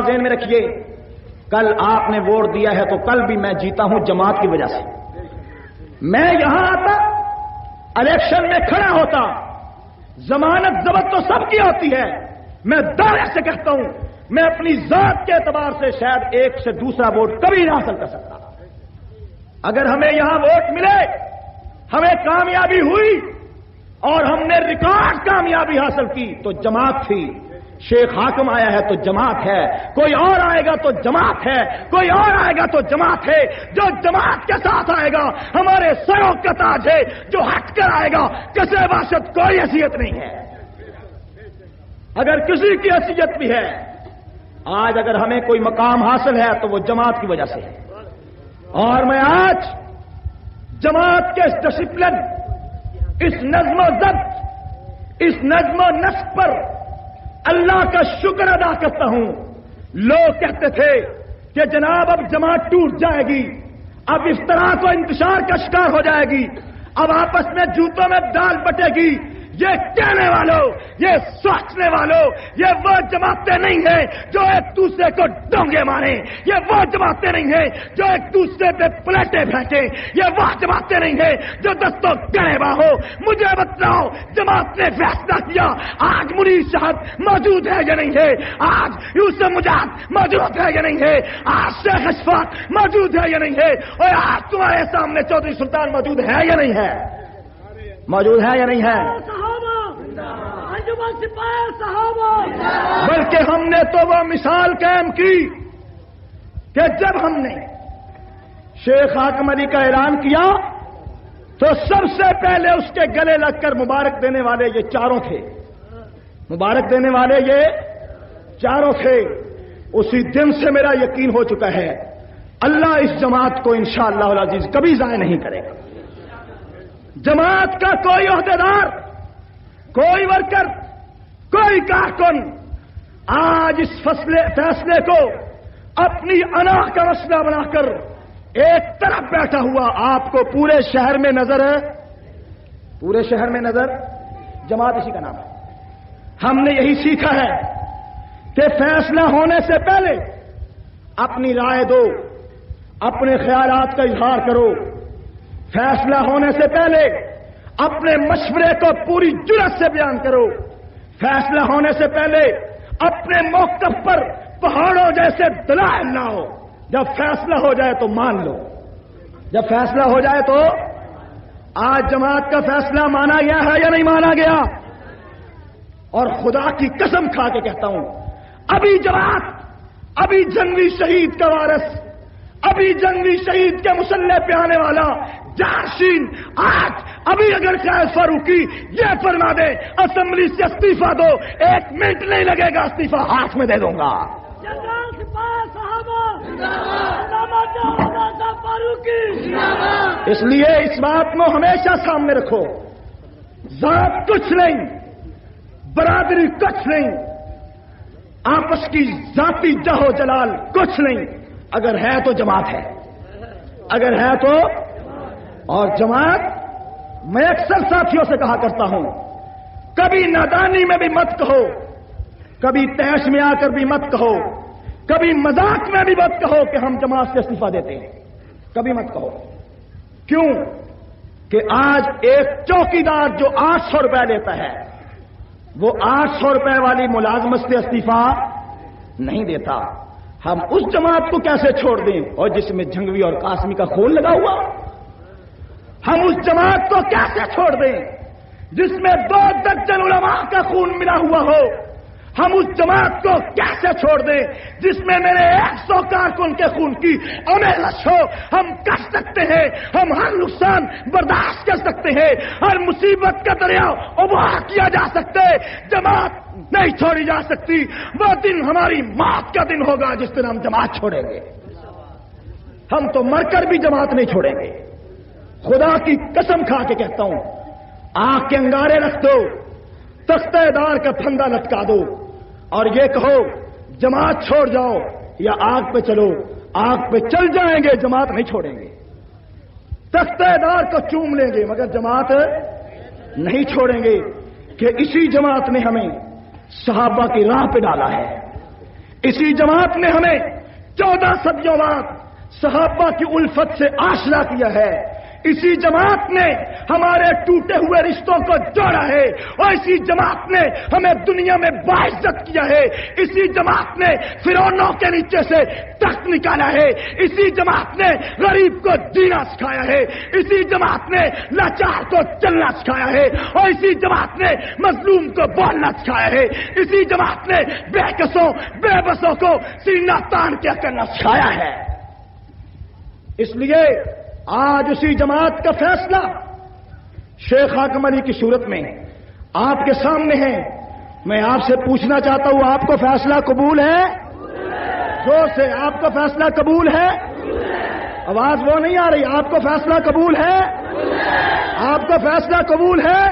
ذہن میں رکھیے، کل آپ نے ووٹ دیا ہے تو کل بھی میں جیتا ہوں جماعت کی وجہ سے۔ میں یہاں آتا، الیکشن میں کھڑا ہوتا، ضمانت ضبط تو سب کی ہوتی ہے، میں دعوے سے کہتا ہوں میں اپنی ذات کے اعتبار سے شاید ایک سے دوسرا ووٹ کبھی نہ حاصل کر سکتا۔ اگر ہمیں یہاں ووٹ ملے، ہمیں کامیابی ہوئی اور ہم نے ریکارڈ کامیابی حاصل کی تو جماعت تھی۔ شیخ حاکم آیا ہے تو جماعت ہے، کوئی اور آئے گا تو جماعت ہے، کوئی اور آئے گا تو جماعت ہے۔ جو جماعت کے ساتھ آئے گا ہمارے سروں کا تاج ہے، جو ہٹ کر آئے گا کسی باشد کوئی حیثیت نہیں ہے۔ اگر کسی کی حیثیت بھی ہے، آج اگر ہمیں کوئی مقام حاصل ہے تو وہ جماعت کی وجہ سے ہے۔ اور میں آج جماعت کے اس ڈسپلن، اس نظم و ضبط، اس نظم و نسق پر اللہ کا شکر ادا کرتا ہوں۔ لوگ کہتے تھے کہ جناب اب جماعت ٹوٹ جائے گی، اب افتراق و انتشار کا شکار ہو جائے گی، اب آپس میں جوتوں میں دال بٹے گی۔ یہ کہنے والوں، یہ سوچنے والوں، یہ وہ جماعتیں نہیں ہیں جو ایک دوسرے کو ڈونگے ماریں، یہ وہ جماعتیں نہیں ہیں جو ایک دوسرے پہ پلیٹیں پھینکیں، یہ وہ جماعتیں نہیں ہیں جو دستوں گریباں ہو۔ مجھے بتلاؤ جماعت نے فیصلہ کیا، آج منیر صاحب موجود ہے یا نہیں ہے، آج یوسف مجاہد موجود ہے یا نہیں ہے، آج شیخ اشفاق موجود ہے یا نہیں ہے، اور آج تمہارے سامنے چودھری سلطان موجود ہے یا نہیں ہے، موجود ہے یا نہیں ہے؟ بلکہ ہم نے تو وہ مثال قائم کی کہ جب ہم نے شیخ حاکم علی کا اعلان کیا تو سب سے پہلے اس کے گلے لگ کر مبارک دینے والے یہ چاروں تھے، مبارک دینے والے یہ چاروں تھے۔ اسی دن سے میرا یقین ہو چکا ہے اللہ اس جماعت کو انشاءاللہ العزیز کبھی ضائع نہیں کرے گا۔ جماعت کا کوئی عہدیدار، کوئی ورکر، کوئی کارکن آج اس فیصلے کو اپنی انا کا مسئلہ بنا کر ایک طرف بیٹھا ہوا آپ کو پورے شہر میں نظر ہے، پورے شہر میں نظر، جماعت اسی کا نام ہے۔ ہم نے یہی سیکھا ہے کہ فیصلہ ہونے سے پہلے اپنی رائے دو، اپنے خیالات کا اظہار کرو، فیصلہ ہونے سے پہلے اپنے مشورے کو پوری جرأت سے بیان کرو، فیصلہ ہونے سے پہلے اپنے موقف پر پہاڑوں جیسے دلائل لاؤ، جب فیصلہ ہو جائے تو مان لو، جب فیصلہ ہو جائے تو۔ آج جماعت کا فیصلہ مانا گیا ہے یا نہیں مانا گیا؟ اور خدا کی قسم کھا کے کہتا ہوں ابھی جماعت، ابھی جنگی شہید کا وارث، ابھی جنگی شہید کے مسلح پہ آنے والا جارشین آج ابھی اگر قائد فاروقی یہ فرما دے اسمبلی سے استعفیٰ دو، 1 منٹ نہیں لگے گا، استعفیٰ ہاتھ میں دے دوں گا۔ اس لیے اس بات کو ہمیشہ سامنے رکھو، ذات کچھ نہیں، برادری کچھ نہیں، آپس کی ذاتی جہو جلال کچھ نہیں، اگر ہے تو جماعت ہے، اگر ہے تو۔ اور جماعت، میں اکثر ساتھیوں سے کہا کرتا ہوں کبھی نادانی میں بھی مت کہو، کبھی تیش میں آ کر بھی مت کہو، کبھی مذاق میں بھی مت کہو کہ ہم جماعت سے استعفیٰ دیتے ہیں، کبھی مت کہو۔ کیوں کہ آج ایک چوکیدار جو 800 روپے لیتا ہے وہ 800 روپے والی ملازمت سے استعفیٰ نہیں دیتا۔ ہم اس جماعت کو کیسے چھوڑ دیں اور جس میں جھنگوی اور قاسمی کا خون لگا ہوا؟ ہم اس جماعت کو کیسے چھوڑ دیں جس میں 2 درجن علماء کا خون ملا ہوا ہو؟ ہم اس جماعت کو کیسے چھوڑ دیں جس میں میرے 100 کارکن کے خون کی امیلش ہو؟ ہم کر سکتے ہیں، ہم ہر نقصان برداشت کر سکتے ہیں، ہر مصیبت کا دریا عبور کیا جا سکتا ہے، جماعت نہیں چھوڑی جا سکتی۔ وہ دن ہماری موت کا دن ہوگا جس دن ہم جماعت چھوڑیں گے۔ ہم تو مر کر بھی جماعت نہیں چھوڑیں گے، خدا کی قسم کھا کے کہتا ہوں۔ آنکھ کے انگارے رکھ دو، تختہ دار کا پھندا لٹکا دو اور یہ کہو جماعت چھوڑ جاؤ یا آگ پہ چلو، آگ پہ چل جائیں گے، جماعت نہیں چھوڑیں گے۔ تختہ دار کو چوم لیں گے مگر جماعت نہیں چھوڑیں گے، کہ اسی جماعت نے ہمیں صحابہ کی راہ پہ ڈالا ہے، اسی جماعت نے ہمیں 14 صدیوں بعد صحابہ کی الفت سے آشنا کیا ہے. اسی جماعت نے ہمارے ٹوٹے ہوئے رشتوں کو جوڑا ہے اور اسی جماعت نے ہمیں دنیا میں باعزت کیا ہے. اسی جماعت نے فرعونوں کے نیچے سے تخت نکالا ہے. اسی جماعت نے غریب کو جینا سکھایا ہے. اسی جماعت نے لاچار کو چلنا سکھایا ہے اور اسی جماعت نے مظلوم کو بولنا سکھایا ہے. اسی جماعت نے بے کسوں بے بسوں کو سینہ تان کے کرنا سکھایا ہے. اس لیے آج اسی جماعت کا فیصلہ شیخ حاکم علی کی صورت میں آپ کے سامنے ہے. میں آپ سے پوچھنا چاہتا ہوں، آپ کو فیصلہ قبول ہے؟ زور سے، آپ کو فیصلہ قبول ہے؟ آواز وہ نہیں آ رہی. آپ کو فیصلہ قبول ہے؟ آپ کو فیصلہ قبول ہے؟